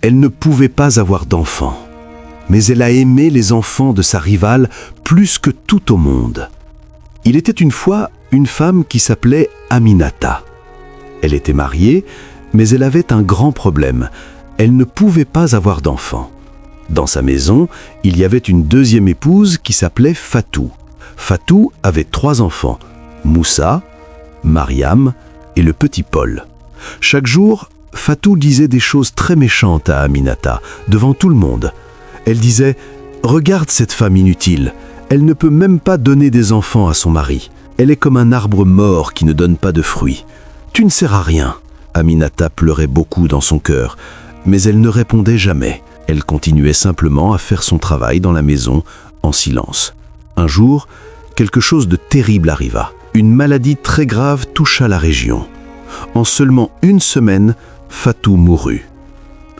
Elle ne pouvait pas avoir d'enfants, mais elle a aimé les enfants de sa rivale plus que tout au monde. Il était une fois une femme qui s'appelait Aminata. Elle était mariée, mais elle avait un grand problème. Elle ne pouvait pas avoir d'enfants. Dans sa maison, il y avait une deuxième épouse qui s'appelait Fatou. Fatou avait 3 enfants, Moussa, Mariam et le petit Paul. Chaque jour, Fatou disait des choses très méchantes à Aminata, devant tout le monde. Elle disait « Regarde cette femme inutile, elle ne peut même pas donner des enfants à son mari. Elle est comme un arbre mort qui ne donne pas de fruits. Tu ne sers à rien. » Aminata pleurait beaucoup dans son cœur, mais elle ne répondait jamais. Elle continuait simplement à faire son travail dans la maison, en silence. Un jour, quelque chose de terrible arriva. Une maladie très grave toucha la région. En seulement 1 semaine, Fatou mourut.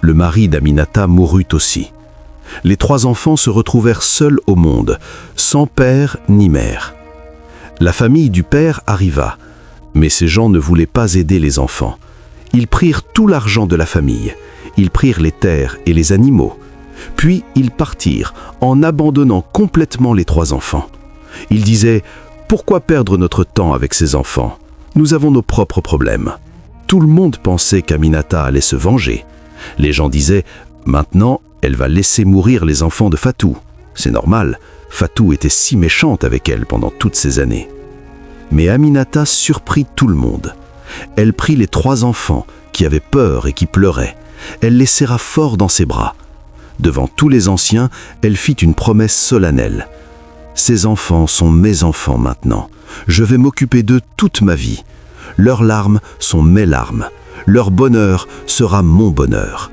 Le mari d'Aminata mourut aussi. Les 3 enfants se retrouvèrent seuls au monde, sans père ni mère. La famille du père arriva, mais ces gens ne voulaient pas aider les enfants. Ils prirent tout l'argent de la famille. Ils prirent les terres et les animaux. Puis ils partirent, en abandonnant complètement les 3 enfants. Ils disaient « Pourquoi perdre notre temps avec ces enfants? Nous avons nos propres problèmes. » Tout le monde pensait qu'Aminata allait se venger. Les gens disaient « Maintenant, elle va laisser mourir les enfants de Fatou. » C'est normal, Fatou était si méchante avec elle pendant toutes ces années. Mais Aminata surprit tout le monde. Elle prit les 3 enfants qui avaient peur et qui pleuraient. Elle les serra fort dans ses bras. Devant tous les anciens, elle fit une promesse solennelle. « Ces enfants sont mes enfants maintenant. Je vais m'occuper d'eux toute ma vie. Leurs larmes sont mes larmes. Leur bonheur sera mon bonheur. »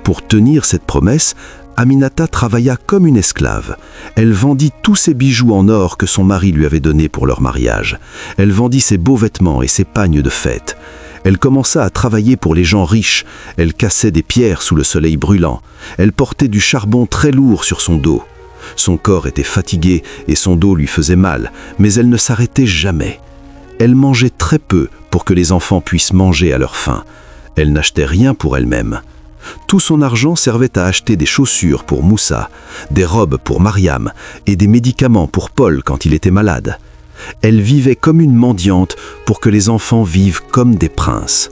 Pour tenir cette promesse, Aminata travailla comme une esclave. Elle vendit tous ses bijoux en or que son mari lui avait donnés pour leur mariage. Elle vendit ses beaux vêtements et ses pagnes de fête. Elle commença à travailler pour les gens riches. Elle cassait des pierres sous le soleil brûlant. Elle portait du charbon très lourd sur son dos. Son corps était fatigué et son dos lui faisait mal, mais elle ne s'arrêtait jamais. Elle mangeait très peu pour que les enfants puissent manger à leur faim. Elle n'achetait rien pour elle-même. Tout son argent servait à acheter des chaussures pour Moussa, des robes pour Mariam et des médicaments pour Paul quand il était malade. Elle vivait comme une mendiante pour que les enfants vivent comme des princes.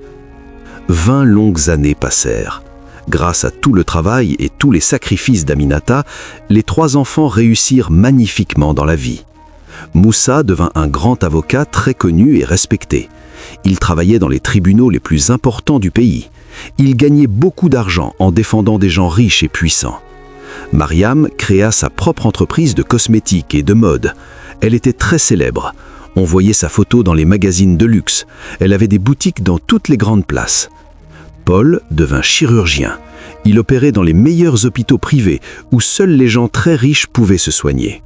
20 longues années passèrent. Grâce à tout le travail et tous les sacrifices d'Aminata, les 3 enfants réussirent magnifiquement dans la vie. Moussa devint un grand avocat très connu et respecté. Il travaillait dans les tribunaux les plus importants du pays. Il gagnait beaucoup d'argent en défendant des gens riches et puissants. Mariam créa sa propre entreprise de cosmétiques et de mode. Elle était très célèbre. On voyait sa photo dans les magazines de luxe. Elle avait des boutiques dans toutes les grandes places. Paul devint chirurgien. Il opérait dans les meilleurs hôpitaux privés où seuls les gens très riches pouvaient se soigner.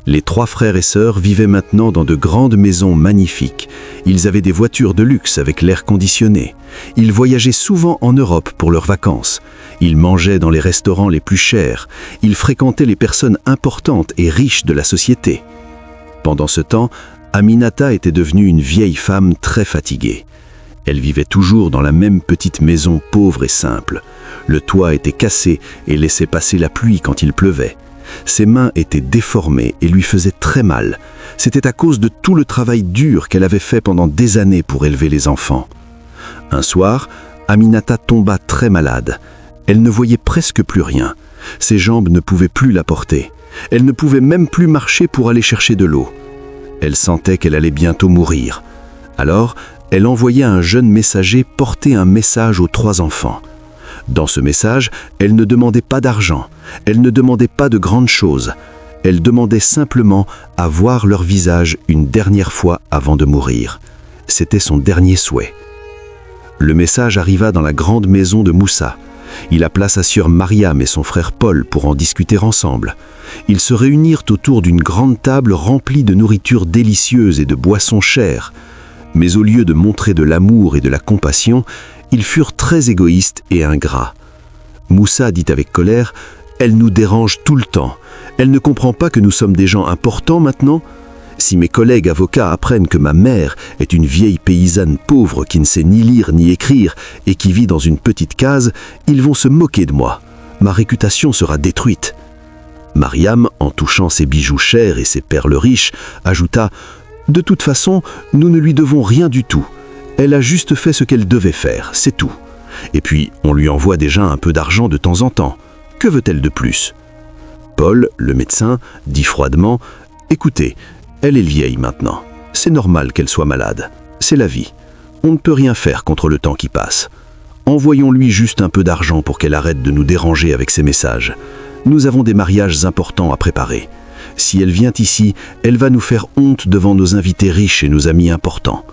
Les 3 frères et sœurs vivaient maintenant dans de grandes maisons magnifiques. Ils avaient des voitures de luxe avec l'air conditionné. Ils voyageaient souvent en Europe pour leurs vacances. Ils mangeaient dans les restaurants les plus chers. Ils fréquentaient les personnes importantes et riches de la société. Pendant ce temps, Aminata était devenue une vieille femme très fatiguée. Elle vivait toujours dans la même petite maison pauvre et simple. Le toit était cassé et laissait passer la pluie quand il pleuvait. Ses mains étaient déformées et lui faisaient très mal. C'était à cause de tout le travail dur qu'elle avait fait pendant des années pour élever les enfants. Un soir, Aminata tomba très malade. Elle ne voyait presque plus rien. Ses jambes ne pouvaient plus la porter. Elle ne pouvait même plus marcher pour aller chercher de l'eau. Elle sentait qu'elle allait bientôt mourir. Alors, elle envoya un jeune messager porter un message aux 3 enfants. Dans ce message, elle ne demandait pas d'argent, elle ne demandait pas de grandes choses. Elle demandait simplement à voir leur visage une dernière fois avant de mourir. C'était son dernier souhait. Le message arriva dans la grande maison de Moussa. Il appela sa sœur Mariam et son frère Paul pour en discuter ensemble. Ils se réunirent autour d'une grande table remplie de nourriture délicieuse et de boissons chères. Mais au lieu de montrer de l'amour et de la compassion, ils furent très égoïstes et ingrats. Moussa dit avec colère « Elle nous dérange tout le temps. Elle ne comprend pas que nous sommes des gens importants maintenant. Si mes collègues avocats apprennent que ma mère est une vieille paysanne pauvre qui ne sait ni lire ni écrire et qui vit dans une petite case, ils vont se moquer de moi. Ma réputation sera détruite. » Mariam, en touchant ses bijoux chers et ses perles riches, ajouta « De toute façon, nous ne lui devons rien du tout. Elle a juste fait ce qu'elle devait faire, c'est tout. Et puis, on lui envoie déjà un peu d'argent de temps en temps. Que veut-elle de plus ?» Paul, le médecin, dit froidement « Écoutez, elle est vieille maintenant. C'est normal qu'elle soit malade. C'est la vie. On ne peut rien faire contre le temps qui passe. Envoyons-lui juste un peu d'argent pour qu'elle arrête de nous déranger avec ses messages. Nous avons des mariages importants à préparer. Si elle vient ici, elle va nous faire honte devant nos invités riches et nos amis importants. »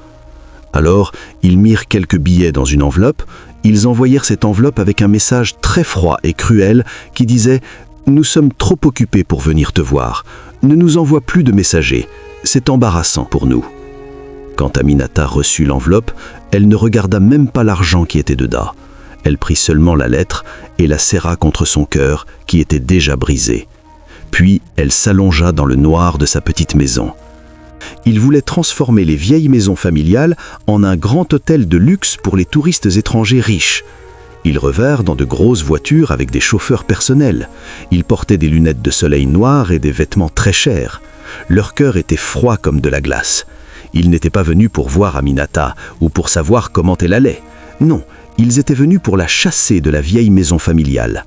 Alors, ils mirent quelques billets dans une enveloppe. Ils envoyèrent cette enveloppe avec un message très froid et cruel qui disait « Nous sommes trop occupés pour venir te voir. Ne nous envoie plus de messagers. C'est embarrassant pour nous. » Quand Aminata reçut l'enveloppe, elle ne regarda même pas l'argent qui était dedans. Elle prit seulement la lettre et la serra contre son cœur qui était déjà brisé. Puis elle s'allongea dans le noir de sa petite maison. Il voulait transformer les vieilles maisons familiales en un grand hôtel de luxe pour les touristes étrangers riches. Ils revinrent dans de grosses voitures avec des chauffeurs personnels. Ils portaient des lunettes de soleil noires et des vêtements très chers. Leur cœur était froid comme de la glace. Ils n'étaient pas venus pour voir Aminata ou pour savoir comment elle allait. Non, ils étaient venus pour la chasser de la vieille maison familiale.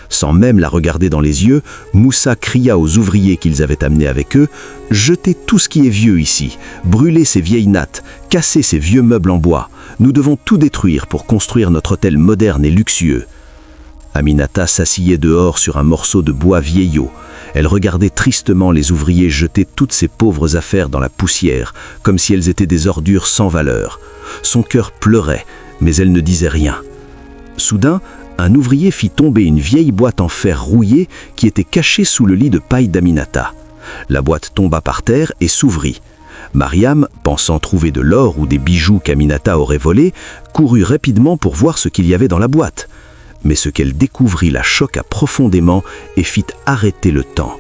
Sans même la regarder dans les yeux, Moussa cria aux ouvriers qu'ils avaient amenés avec eux « Jetez tout ce qui est vieux ici, brûlez ces vieilles nattes, cassez ces vieux meubles en bois. Nous devons tout détruire pour construire notre hôtel moderne et luxueux. » Aminata s'asseyait dehors sur un morceau de bois vieillot. Elle regardait tristement les ouvriers jeter toutes ces pauvres affaires dans la poussière, comme si elles étaient des ordures sans valeur. Son cœur pleurait, mais elle ne disait rien. Soudain, un ouvrier fit tomber une vieille boîte en fer rouillé qui était cachée sous le lit de paille d'Aminata. La boîte tomba par terre et s'ouvrit. Mariam, pensant trouver de l'or ou des bijoux qu'Aminata aurait volés, courut rapidement pour voir ce qu'il y avait dans la boîte. Mais ce qu'elle découvrit la choqua profondément et fit arrêter le temps.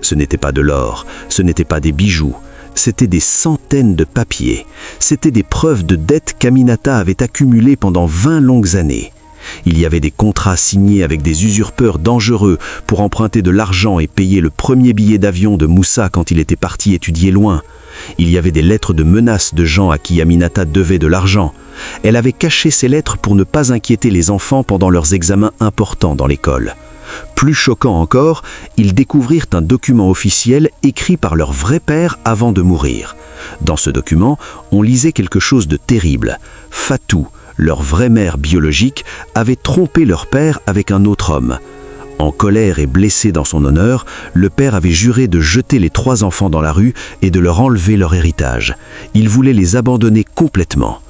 Ce n'était pas de l'or, ce n'était pas des bijoux, c'étaient des centaines de papiers. C'étaient des preuves de dettes qu'Aminata avait accumulées pendant 20 longues années. Il y avait des contrats signés avec des usurpeurs dangereux pour emprunter de l'argent et payer le premier billet d'avion de Moussa quand il était parti étudier loin. Il y avait des lettres de menaces de gens à qui Aminata devait de l'argent. Elle avait caché ces lettres pour ne pas inquiéter les enfants pendant leurs examens importants dans l'école. Plus choquant encore, ils découvrirent un document officiel écrit par leur vrai père avant de mourir. Dans ce document, on lisait quelque chose de terrible. Fatou, leur vraie mère biologique, avait trompé leur père avec un autre homme. En colère et blessé dans son honneur, le père avait juré de jeter les 3 enfants dans la rue et de leur enlever leur héritage. Il voulait les abandonner complètement.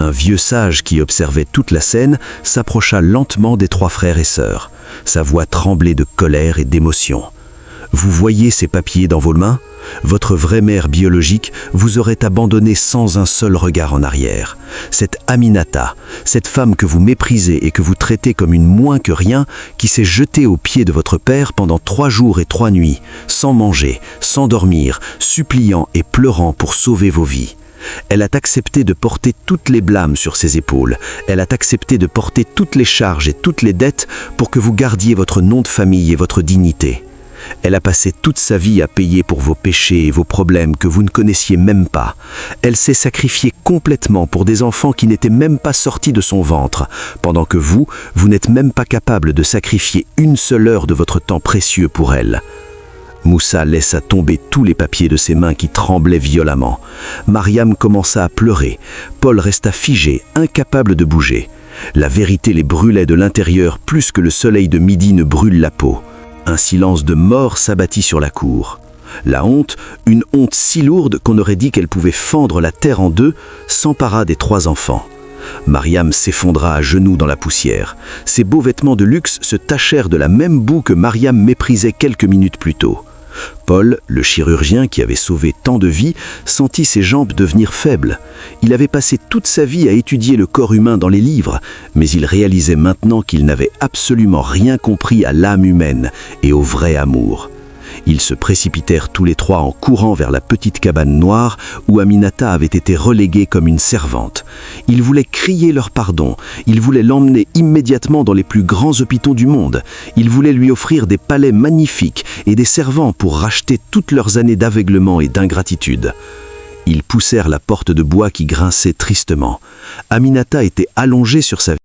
Un vieux sage qui observait toute la scène s'approcha lentement des 3 frères et sœurs. Sa voix tremblait de colère et d'émotion. « Vous voyez ces papiers dans vos mains ? Votre vraie mère biologique vous aurait abandonné sans un seul regard en arrière. Cette Aminata, cette femme que vous méprisez et que vous traitez comme une moins que rien, qui s'est jetée aux pieds de votre père pendant 3 jours et 3 nuits, sans manger, sans dormir, suppliant et pleurant pour sauver vos vies. Elle a accepté de porter toutes les blâmes sur ses épaules. Elle a accepté de porter toutes les charges et toutes les dettes pour que vous gardiez votre nom de famille et votre dignité. Elle a passé toute sa vie à payer pour vos péchés et vos problèmes que vous ne connaissiez même pas. Elle s'est sacrifiée complètement pour des enfants qui n'étaient même pas sortis de son ventre, pendant que vous n'êtes même pas capable de sacrifier une seule heure de votre temps précieux pour elle. » Moussa laissa tomber tous les papiers de ses mains qui tremblaient violemment. Mariam commença à pleurer. Paul resta figé, incapable de bouger. La vérité les brûlait de l'intérieur plus que le soleil de midi ne brûle la peau. Un silence de mort s'abattit sur la cour. La honte, une honte si lourde qu'on aurait dit qu'elle pouvait fendre la terre en deux, s'empara des 3 enfants. Mariam s'effondra à genoux dans la poussière. Ses beaux vêtements de luxe se tachèrent de la même boue que Mariam méprisait quelques minutes plus tôt. Paul, le chirurgien qui avait sauvé tant de vies, sentit ses jambes devenir faibles. Il avait passé toute sa vie à étudier le corps humain dans les livres, mais il réalisait maintenant qu'il n'avait absolument rien compris à l'âme humaine et au vrai amour. Ils se précipitèrent tous les trois en courant vers la petite cabane noire où Aminata avait été reléguée comme une servante. Ils voulaient crier leur pardon, ils voulaient l'emmener immédiatement dans les plus grands hôpitaux du monde, ils voulaient lui offrir des palais magnifiques et des servants pour racheter toutes leurs années d'aveuglement et d'ingratitude. Ils poussèrent la porte de bois qui grinçait tristement. Aminata était allongée sur sa